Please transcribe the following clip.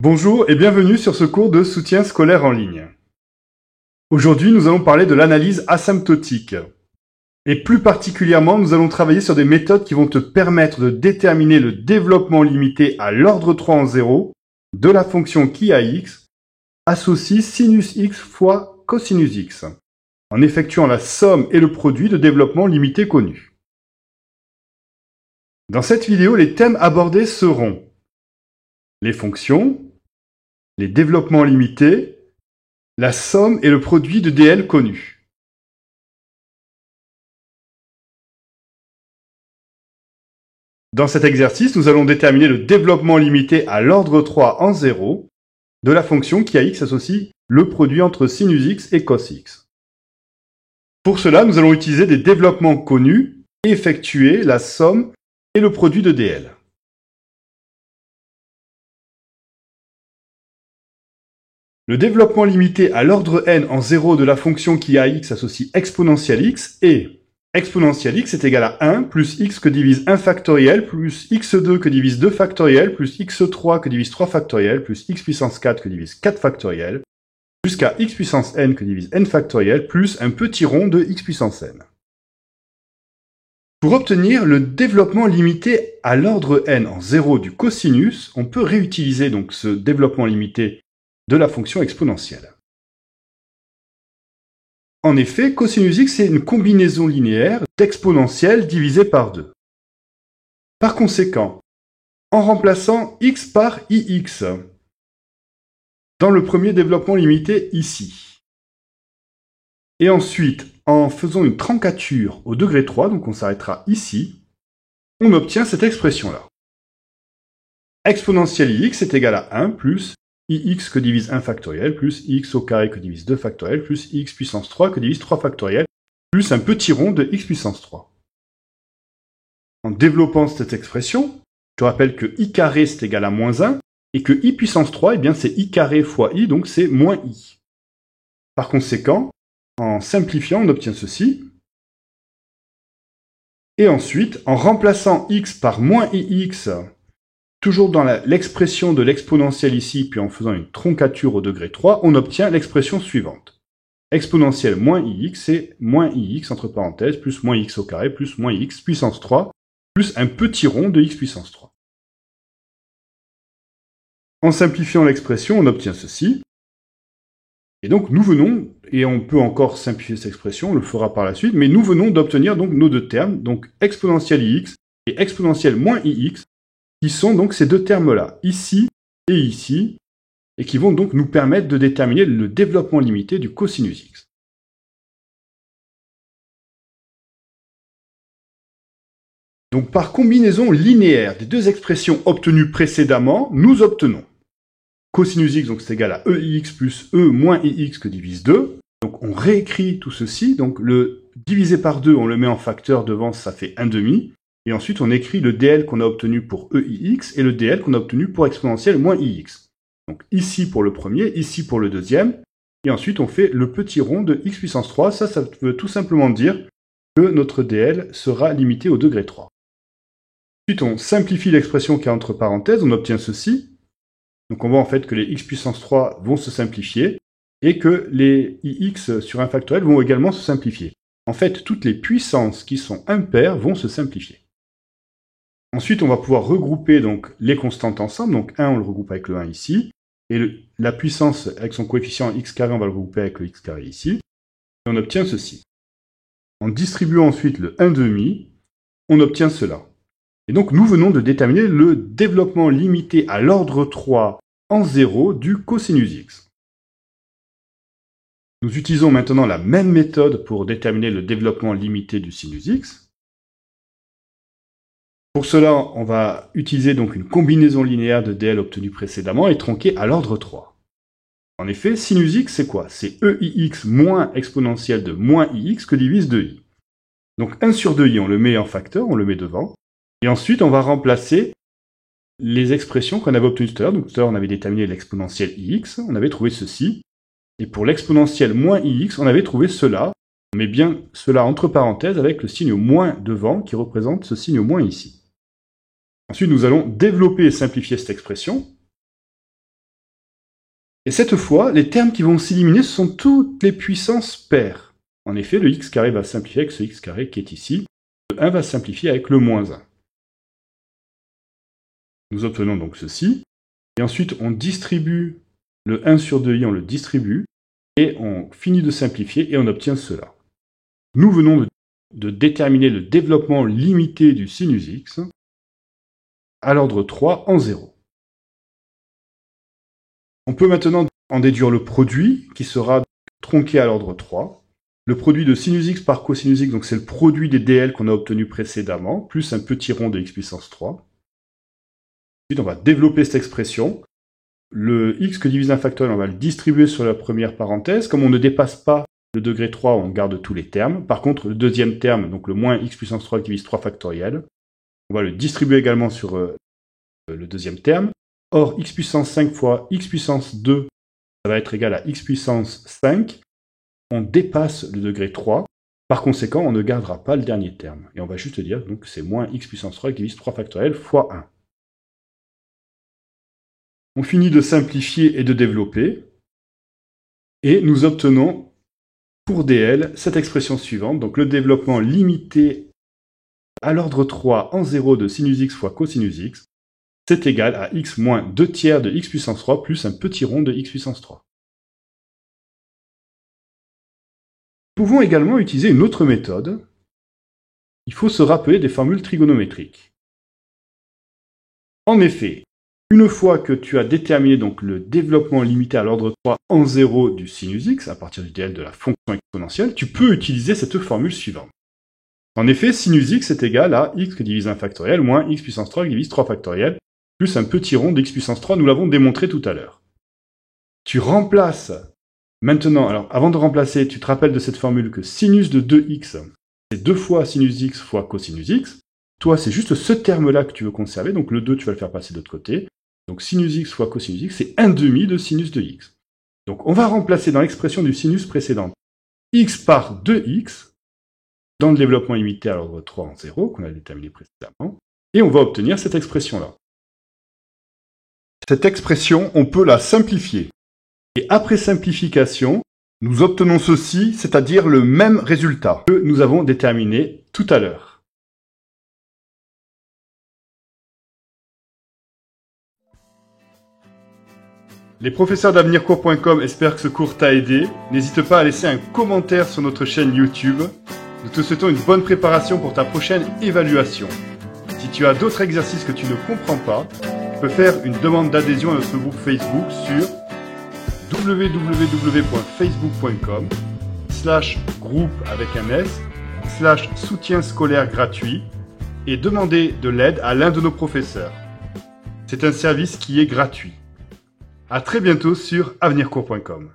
Bonjour et bienvenue sur ce cours de soutien scolaire en ligne. Aujourd'hui, nous allons parler de l'analyse asymptotique. Et plus particulièrement, nous allons travailler sur des méthodes qui vont te permettre de déterminer le développement limité à l'ordre 3 en 0 de la fonction qui à x associe sinus x fois cosinus x, en effectuant la somme et le produit de développement limité connus. Dans cette vidéo, les thèmes abordés seront les fonctions, les développements limités, la somme et le produit de DL connus. Dans cet exercice, nous allons déterminer le développement limité à l'ordre 3 en 0 de la fonction qui à x associe le produit entre sinus x et cos x. Pour cela, nous allons utiliser des développements connus et effectuer la somme et le produit de DL. Le développement limité à l'ordre n en 0 de la fonction qui à x associe exponentielle x est exponentielle x est égal à 1 plus x que divise 1 factoriel plus x2 que divise 2 factoriel plus x3 que divise 3 factoriel plus x puissance 4 que divise 4 factoriel jusqu'à x puissance n que divise n factoriel plus un petit rond de x puissance n. Pour obtenir le développement limité à l'ordre n en 0 du cosinus, on peut réutiliser donc ce développement limité de la fonction exponentielle. En effet, cosinus x est une combinaison linéaire d'exponentielle divisée par 2. Par conséquent, en remplaçant x par ix dans le premier développement limité ici, et ensuite en faisant une trancature au degré 3, donc on s'arrêtera ici, on obtient cette expression-là. Exponentielle ix est égal à 1 plus ix que divise 1 factoriel, plus x au carré que divise 2 factoriel, plus x puissance 3 que divise 3 factoriel, plus un petit rond de x puissance 3. En développant cette expression, je rappelle que i carré c'est égal à moins 1, et que i puissance 3, eh bien c'est i carré fois i, donc c'est moins i. Par conséquent, en simplifiant, on obtient ceci. Et ensuite, en remplaçant x par moins ix, toujours dans l'expression de l'exponentielle ici, puis en faisant une troncature au degré 3, on obtient l'expression suivante. Exponentielle moins ix, c'est moins ix, entre parenthèses, plus moins x au carré, plus moins x puissance 3, plus un petit rond de x puissance 3. En simplifiant l'expression, on obtient ceci. Et donc nous venons, et on peut encore simplifier cette expression, on le fera par la suite, mais nous venons d'obtenir donc nos deux termes, donc exponentielle ix et exponentielle moins ix, qui sont donc ces deux termes-là, ici, et qui vont donc nous permettre de déterminer le développement limité du cosinus x. Donc par combinaison linéaire des deux expressions obtenues précédemment, nous obtenons cosinus x, donc c'est égal à ex plus e moins ix que divise 2. Donc on réécrit tout ceci, donc le divisé par 2, on le met en facteur devant, ça fait 1/2. Et ensuite, on écrit le DL qu'on a obtenu pour EIX et le DL qu'on a obtenu pour exponentielle moins IX. Donc ici pour le premier, ici pour le deuxième. Et ensuite, on fait le petit rond de x puissance 3. Ça veut tout simplement dire que notre DL sera limité au degré 3. Ensuite, on simplifie l'expression qui est entre parenthèses. On obtient ceci. Donc on voit en fait que les x puissance 3 vont se simplifier et que les IX sur un factoriel vont également se simplifier. En fait, toutes les puissances qui sont impaires vont se simplifier. Ensuite, on va pouvoir regrouper donc les constantes ensemble. Donc 1, on le regroupe avec le 1 ici. Et la puissance avec son coefficient x carré, on va le regrouper avec le x carré ici. Et on obtient ceci. En distribuant ensuite le 1/2, on obtient cela. Et donc, nous venons de déterminer le développement limité à l'ordre 3 en 0 du cosinus x. Nous utilisons maintenant la même méthode pour déterminer le développement limité du sinus x. Pour cela, on va utiliser donc une combinaison linéaire de DL obtenue précédemment et tronquée à l'ordre 3. En effet, sinus x, c'est quoi? C'est EIX moins exponentielle de moins IX que divise 2i. Donc 1 sur 2i, on le met en facteur, on le met devant. Et ensuite, on va remplacer les expressions qu'on avait obtenues tout à l'heure. Donc tout à l'heure, on avait déterminé l'exponentielle IX, on avait trouvé ceci. Et pour l'exponentielle moins IX, on avait trouvé cela. On met bien cela entre parenthèses avec le signe moins devant qui représente ce signe moins ici. Ensuite, nous allons développer et simplifier cette expression. Et cette fois, les termes qui vont s'éliminer, ce sont toutes les puissances paires. En effet, le x carré va simplifier avec ce x carré qui est ici. Le 1 va simplifier avec le moins 1. Nous obtenons donc ceci. Et ensuite, on distribue le 1 sur 2i, on le distribue. Et on finit de simplifier et on obtient cela. Nous venons de déterminer le développement limité du sinus x à l'ordre 3 en 0. On peut maintenant en déduire le produit qui sera tronqué à l'ordre 3. Le produit de sinus x par cosinus x, donc c'est le produit des dl qu'on a obtenu précédemment, plus un petit rond de x puissance 3. Ensuite, on va développer cette expression. Le x que divise un factoriel, on va le distribuer sur la première parenthèse. Comme on ne dépasse pas le degré 3, on garde tous les termes. Par contre, le deuxième terme, donc le moins x puissance 3 qui divise 3 factoriel, on va le distribuer également sur le deuxième terme. Or, x puissance 5 fois x puissance 2, ça va être égal à x puissance 5. On dépasse le degré 3. Par conséquent, on ne gardera pas le dernier terme. Et on va juste dire donc, que c'est moins x puissance 3 qui divise 3 factoriel fois 1. On finit de simplifier et de développer. Et nous obtenons, pour dl, cette expression suivante. Donc le développement limité à l'ordre 3 en 0 de sinus x fois cosinus x, c'est égal à x moins 2 tiers de x puissance 3 plus un petit rond de x puissance 3. Nous pouvons également utiliser une autre méthode. Il faut se rappeler des formules trigonométriques. En effet, une fois que tu as déterminé donc le développement limité à l'ordre 3 en 0 du sinus x, à partir du dl de la fonction exponentielle, tu peux utiliser cette formule suivante. En effet, sinus x est égal à x qui divise 1 factoriel moins x puissance 3 qui divise 3 factoriel, plus un petit rond d'x puissance 3, nous l'avons démontré tout à l'heure. Tu remplaces maintenant, alors avant de remplacer, tu te rappelles de cette formule que sinus de 2x, c'est 2 fois sinus x fois cosinus x. Toi, c'est juste ce terme-là que tu veux conserver, donc le 2, tu vas le faire passer de l'autre côté. Donc sinus x fois cosinus x, c'est 1/2 de sinus de x. Donc on va remplacer dans l'expression du sinus précédente x par 2x dans le développement limité à l'ordre 3 en 0, qu'on a déterminé précédemment, et on va obtenir cette expression-là. Cette expression, on peut la simplifier. Et après simplification, nous obtenons ceci, c'est-à-dire le même résultat que nous avons déterminé tout à l'heure. Les professeurs d'avenircours.com espèrent que ce cours t'a aidé. N'hésite pas à laisser un commentaire sur notre chaîne YouTube. Nous te souhaitons une bonne préparation pour ta prochaine évaluation. Si tu as d'autres exercices que tu ne comprends pas, tu peux faire une demande d'adhésion à notre groupe Facebook sur www.facebook.com/groupe avec un S/soutien scolaire gratuit et demander de l'aide à l'un de nos professeurs. C'est un service qui est gratuit. À très bientôt sur avenircours.com.